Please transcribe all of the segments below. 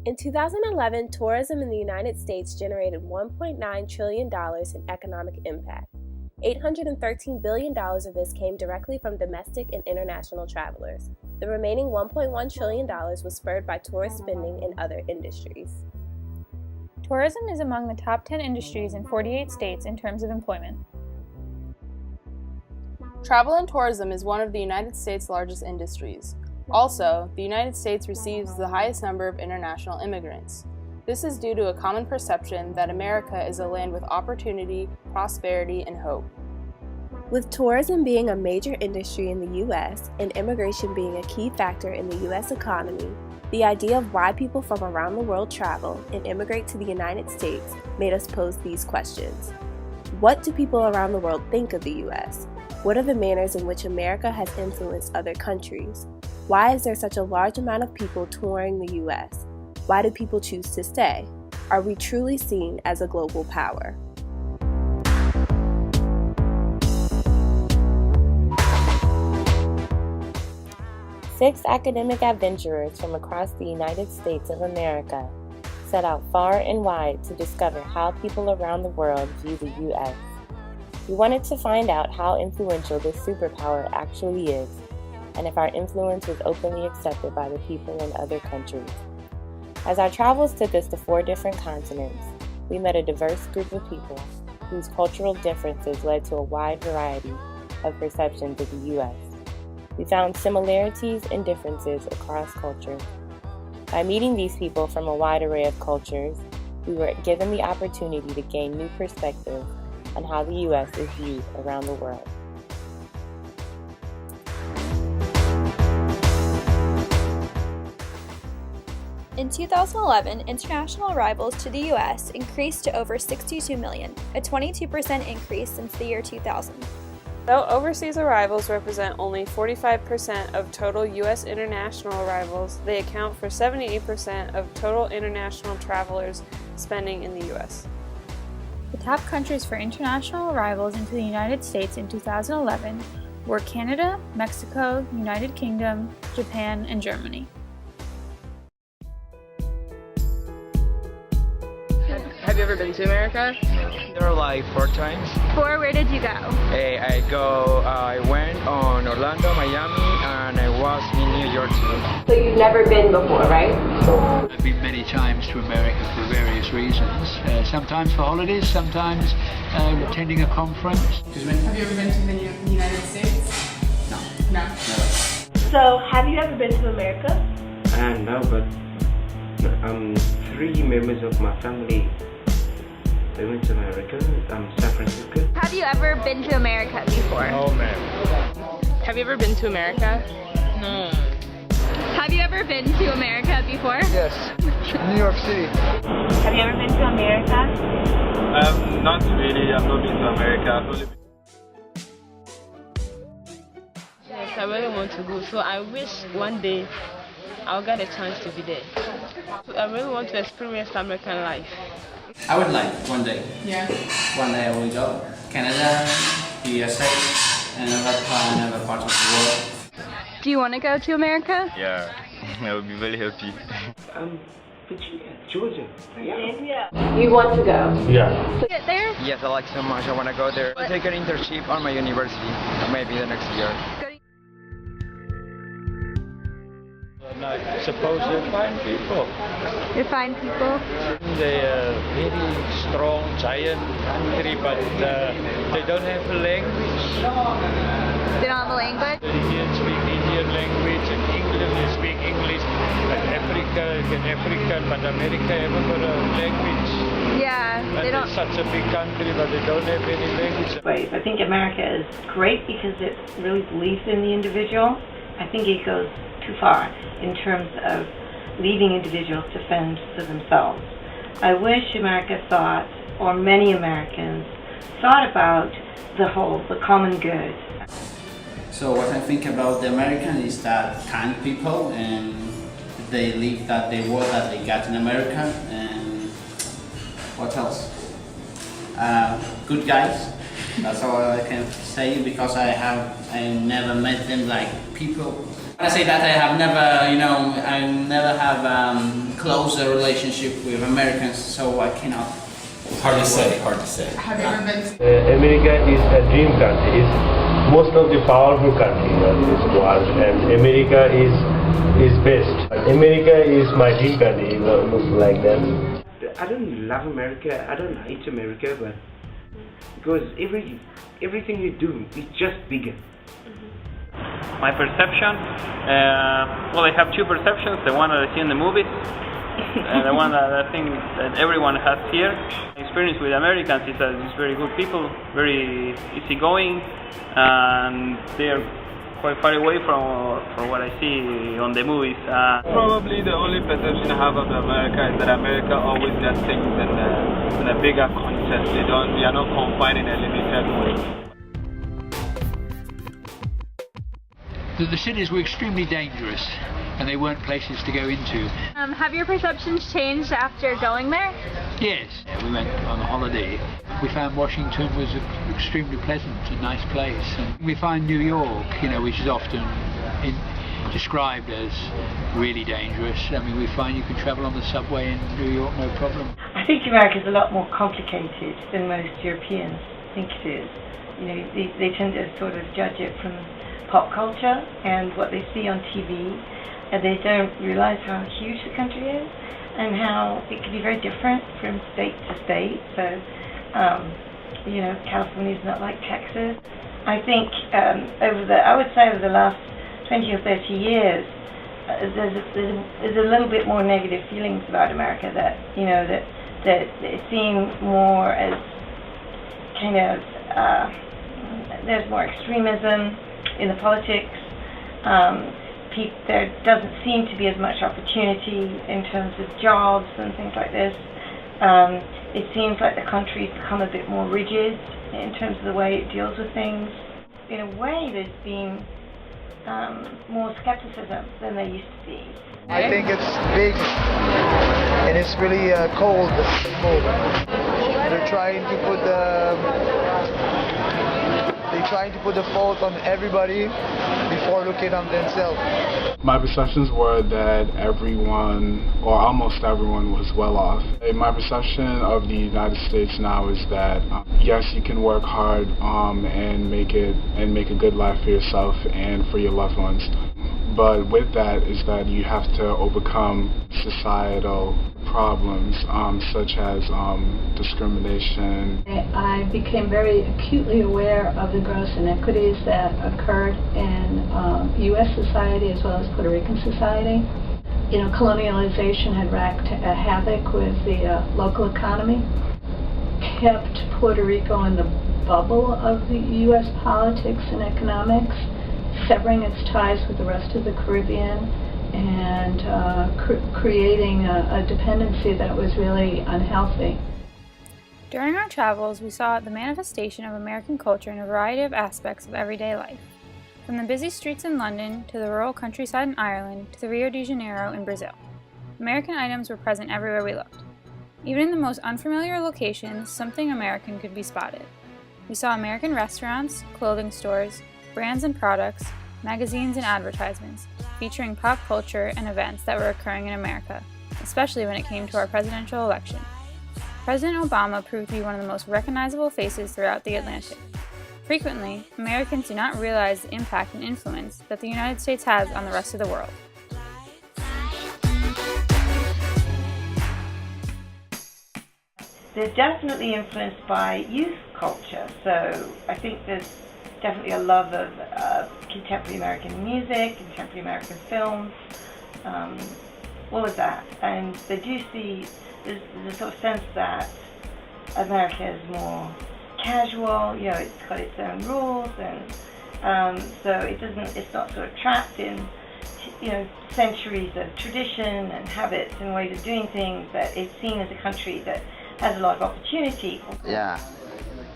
In 2011, tourism in the United States generated $1.9 trillion in economic impact. $813 billion of this came directly from domestic and international travelers. The remaining $1.1 trillion was spurred by tourist spending in other industries. Tourism is among the top 10 industries in 48 states in terms of employment. Travel and tourism is one of the United States' largest industries. Also, the United States receives the highest number of international immigrants. This is due to a common perception that America is a land with opportunity, prosperity, and hope. With tourism being a major industry in the U.S. and immigration being a key factor in the U.S. economy, the idea of why people from around the world travel and immigrate to the United States made us pose these questions. What do people around the world think of the U.S.? What are the manners in which America has influenced other countries? Why is there such a large amount of people touring the U.S.? Why do people choose to stay? Are we truly seen as a global power? Six academic adventurers from across the United States of America set out far and wide to discover how people around the world view the U.S. We wanted to find out how influential this superpower actually is, and if our influence is openly accepted by the people in other countries. As our travels took us to 4 different continents, we met a diverse group of people whose cultural differences led to a wide variety of perceptions of the U.S. We found similarities and differences across cultures. By meeting these people from a wide array of cultures, we were given the opportunity to gain new perspectives on how the U.S. is viewed around the world. In 2011, international arrivals to the U.S. increased to over 62 million, a 22% increase since the year 2000. Though overseas arrivals represent only 45% of total U.S. international arrivals, they account for 78% of total international travelers spending in the U.S. The top countries for international arrivals into the United States in 2011 were Canada, Mexico, United Kingdom, Japan, and Germany. Have you ever been to America? There are like 4 times. 4, where did you go? I went on Orlando, Miami, and I was in New York too. So you've never been before, right? I've been many times to America for various reasons. Sometimes for holidays, sometimes attending a conference. Have you ever been to the United States? No. No. So, have you ever been to America? No, but 3 members of my family, they went to America, San Francisco. Have you ever been to America before? Oh man. Have you ever been to America? No. Have you ever been to America before? Yes. New York City. Have you ever been to America? Not really. I've not been to America. Yes, I really want to go. So I wish one day I'll get a chance to be there. So I really want to experience American life. I would like one day. Yeah. One day I will go. Canada, the USA, and another part of the world. Do you want to go to America? Yeah, I would be very happy. Georgia. Yeah. You want to go? Yeah. Get there? Yes, I like so much. I want to go there. I'll take an internship on my university, maybe the next year. And I suppose they're fine people. You're fine people. They're very strong, giant country, but they don't have a language. They don't have a language? The Indians speak Indian language, and England they speak English. Like Africa, African, but America haven't got a language. Yeah, And they don't. it's such a big country, but they don't have any language. Ways. I think America is great because it really believes in the individual. I think it goes too far in terms of leaving individuals to fend for themselves. I wish America thought, or many Americans, thought about the common good. So what I think about the American is that kind people, and they live that the world that they got in America. And what else? Good guys. That's all I can say, because I never met them like people. I say that I have never, I never have closer relationship with Americans, so I cannot. Hard to say. Have you ever been to America is a dream country. It's most of the powerful country in this world, and America is best. America is my dream country. Looks like that. I don't love America. I don't hate America, but because everything you do is just bigger. My perception, well, I have two perceptions. The one that I see in the movies, and the one that I think that everyone has here. My experience with Americans is that it's very good people, very easygoing, and they are quite far away from what I see on the movies. Probably the only perception I have of America is that America always does things in a bigger context. They are not confined in a limited way. The cities were extremely dangerous and they weren't places to go into. Have your perceptions changed after going there? Yes, we went on a holiday. We found Washington was extremely pleasant, a nice place. And we find New York, which is often described as really dangerous. I mean, we find you can travel on the subway in New York no problem. I think America is a lot more complicated than most Europeans think it is. They tend to sort of judge it from pop culture and what they see on TV, and they don't realize how huge the country is and how it can be very different from state to state. So, California is not like Texas. I think I would say over the last 20 or 30 years, there's a little bit more negative feelings about America that it seems more as kind of there's more extremism in the politics. There doesn't seem to be as much opportunity in terms of jobs and things like this. It seems like the country's become a bit more rigid in terms of the way it deals with things. In a way, there's been more skepticism than there used to be. I think it's big and it's really cold. They're trying to put the fault on everybody before looking on themselves. My perceptions were that everyone, or almost everyone, was well off. My perception of the United States now is that yes, you can work hard and make a good life for yourself and for your loved ones. But with that is that you have to overcome societal problems such as discrimination. I became very acutely aware of the gross inequities that occurred in U.S. society as well as Puerto Rican society. Colonialization had wreaked havoc with the local economy, kept Puerto Rico in the bubble of the U.S. politics and economics, severing its ties with the rest of the Caribbean and creating a dependency that was really unhealthy. During our travels, we saw the manifestation of American culture in a variety of aspects of everyday life, from the busy streets in London to the rural countryside in Ireland to the Rio de Janeiro in Brazil. American items were present everywhere we looked. Even in the most unfamiliar locations, something American could be spotted. We saw American restaurants, clothing stores, brands and products, magazines and advertisements, featuring pop culture and events that were occurring in America, especially when it came to our presidential election. President Obama proved to be one of the most recognizable faces throughout the Atlantic. Frequently, Americans do not realize the impact and influence that the United States has on the rest of the world. They're definitely influenced by youth culture, so I think there's definitely a love of contemporary American music, contemporary American films, all of that. And they do see, there's a sort of sense that America is more casual, it's got its own rules, and so it's not sort of trapped in, centuries of tradition and habits and ways of doing things, but it's seen as a country that has a lot of opportunity. Yeah.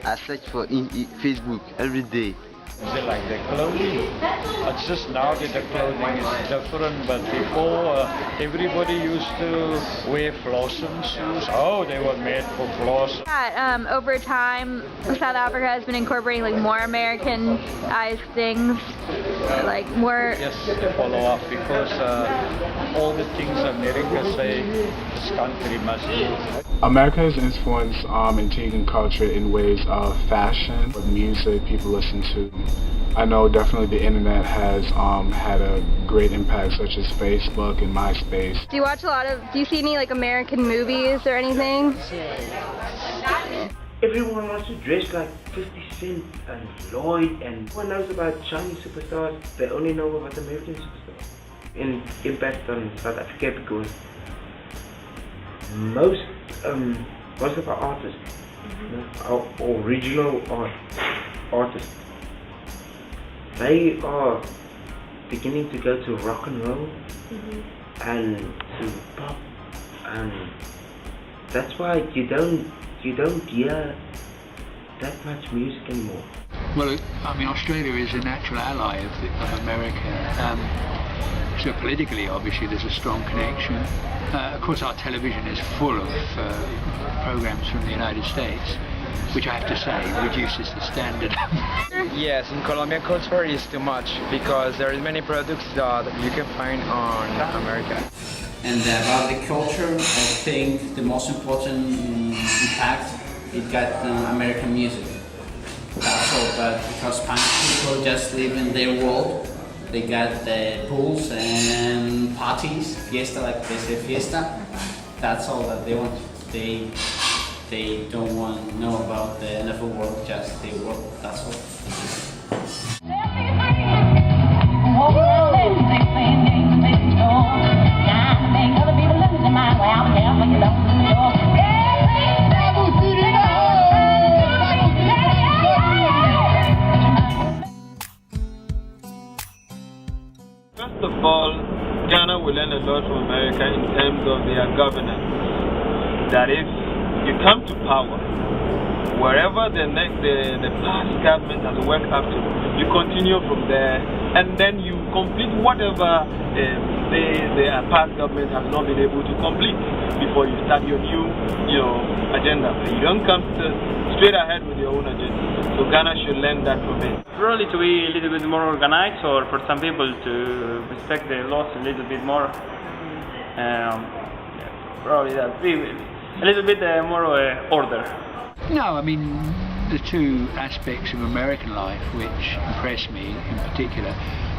I search for Facebook every day. Is it like the clothing? It's just now that the clothing is different, but before Everybody used to wear blossom shoes. Oh, they were made for blossom. Over time, South Africa has been incorporating like more Americanized things, like more. Yes, to follow up because all the things America say this country must do. America has influenced Antiguan culture in ways of fashion, music people listen to. I know definitely the internet has had a great impact, such as Facebook and MySpace. Do you see any like American movies or anything? Everyone wants to dress like 50 Cent and Lloyd, and no one knows about Chinese superstars. They only know about American superstars. And impact on South Africa because most of our artists, our original artists, they are beginning to go to rock and roll and to pop, and that's why you don't hear that much music anymore. Well, I mean, Australia is a natural ally of America. So politically, obviously, there's a strong connection. Of course, our television is full of programs from the United States, which I have to say reduces the standard. Yes, in Colombia culture is too much because there are many products that you can find on America. And about the culture, I think the most important impact it got American music. That's all, but because Spanish people just live in their world, they got the pools and parties, fiesta, like they say fiesta. That's all that they want. They don't want to know about the NFL world, just their world. That's all. First of all, Ghana will learn a lot from America in terms of their governance. That if you come to power, wherever the past government has worked up to, you continue from there, and then you complete whatever the past government has not been able to complete before you start your new agenda. You don't come straight ahead with your own agenda. So Ghana should learn that from it. Probably to be a little bit more organized, or for some people to respect the laws a little bit more. Probably that. Be a little bit more order. No, I mean, the two aspects of American life which impress me in particular,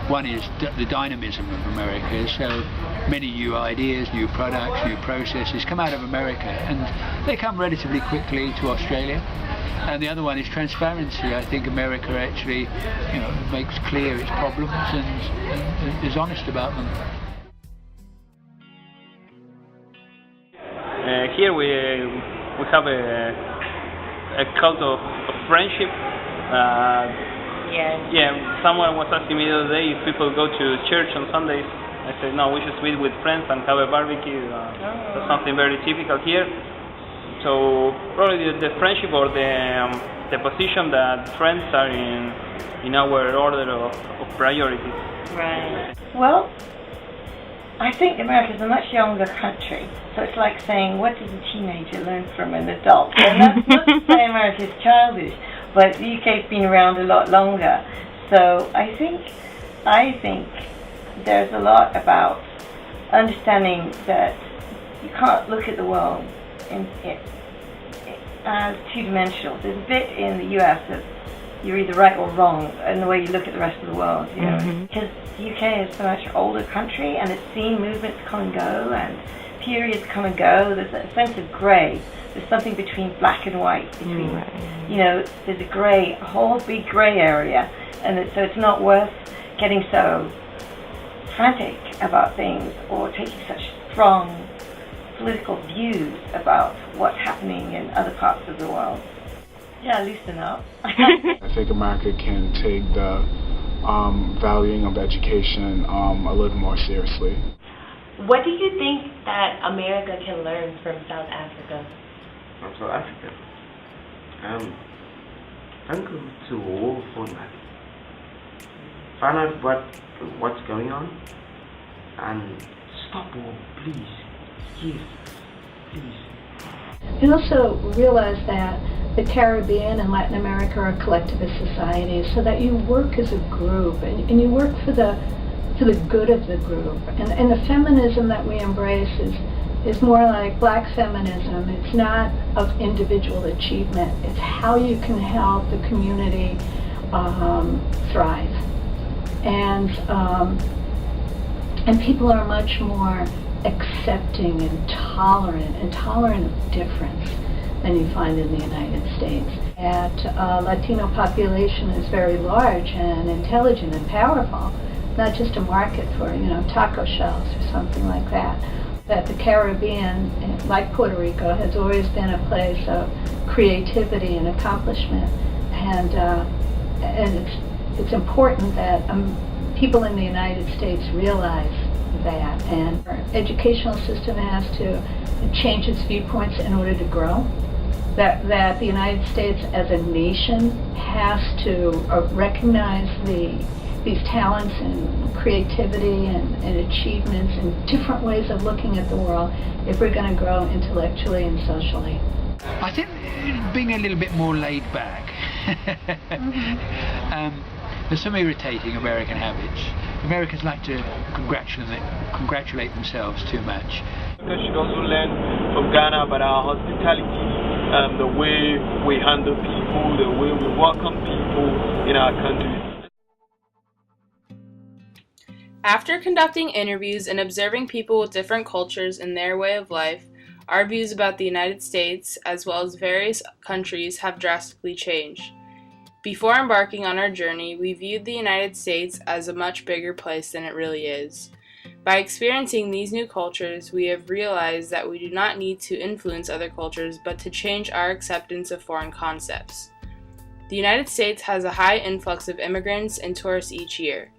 one is the dynamism of America. So many new ideas, new products, new processes come out of America, and they come relatively quickly to Australia. And the other one is transparency. I think America actually, makes clear its problems and is honest about them. Here we have a cult of friendship. Yeah. Someone was asking me the other day if people go to church on Sundays. I said no, we just meet with friends and have a barbecue. That's something very typical here. So probably the friendship or the position that friends are in our order of priorities. Right. Well, I think America is a much younger country, so it's like saying, what does a teenager learn from an adult? And that's not to say America is childish, but the UK's been around a lot longer. So I think there's a lot about understanding that you can't look at the world as two-dimensional. There's a bit in the US that you're either right or wrong in the way you look at the rest of the world, because the UK is so much older country and it's seen movements come and go and periods come and go. There's a sense of grey. There's something between black and white, between, there's a whole big grey area, and so it's not worth getting so frantic about things or taking such strong political views about what's happening in other parts of the world. Yeah, loosen up. I think America can take the valuing of education a little more seriously. What do you think that America can learn from South Africa? From South Africa? Don't go to war for nothing. Find out what's going on and stop war, please. Yes, please. And also realize that the Caribbean and Latin America are collectivist societies, so that you work as a group and you work for the good of the group. And the feminism that we embrace is more like black feminism. It's not of individual achievement. It's how you can help the community thrive. And people are much more accepting and tolerant of difference than you find in the United States. Latino population is very large and intelligent and powerful, not just a market for, taco shells or something like that. That the Caribbean, like Puerto Rico, has always been a place of creativity and accomplishment, and it's important that people in the United States realize that, and our educational system has to change its viewpoints in order to grow. That the United States as a nation has to recognize these talents and creativity and achievements and different ways of looking at the world if we're going to grow intellectually and socially. I think being a little bit more laid back. There's some irritating American habits. Americans like to congratulate themselves too much. We should also learn from Ghana about our hospitality, the way we handle people, the way we welcome people in our country. After conducting interviews and observing people with different cultures and their way of life, our views about the United States, as well as various countries, have drastically changed. Before embarking on our journey, we viewed the United States as a much bigger place than it really is. By experiencing these new cultures, we have realized that we do not need to influence other cultures, but to change our acceptance of foreign concepts. The United States has a high influx of immigrants and tourists each year.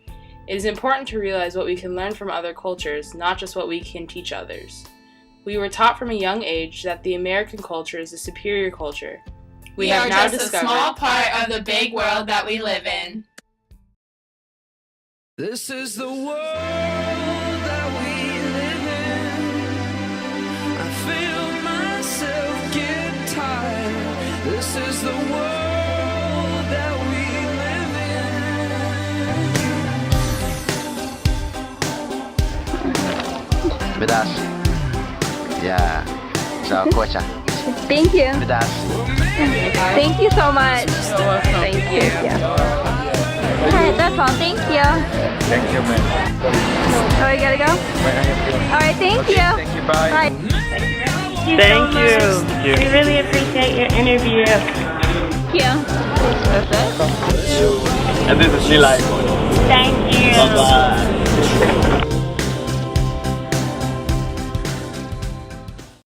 It is important to realize what we can learn from other cultures, not just what we can teach others. We were taught from a young age that the American culture is a superior culture. We have now discovered a small part of the big world that we live in. This is the world that we live in. I feel myself get tired. This is the world that we live in. Bedas. Yeah. So, Kocha. Thank you. Bedas. Thank you so much. Thank you. Alright, that's all. Thank you. Thank you, man. Oh, you gotta go? Alright, thank you. Thank you, bye. Bye. Thank you. We really appreciate your interview. Thank you. And this is Nilay. Thank you. Bye-bye.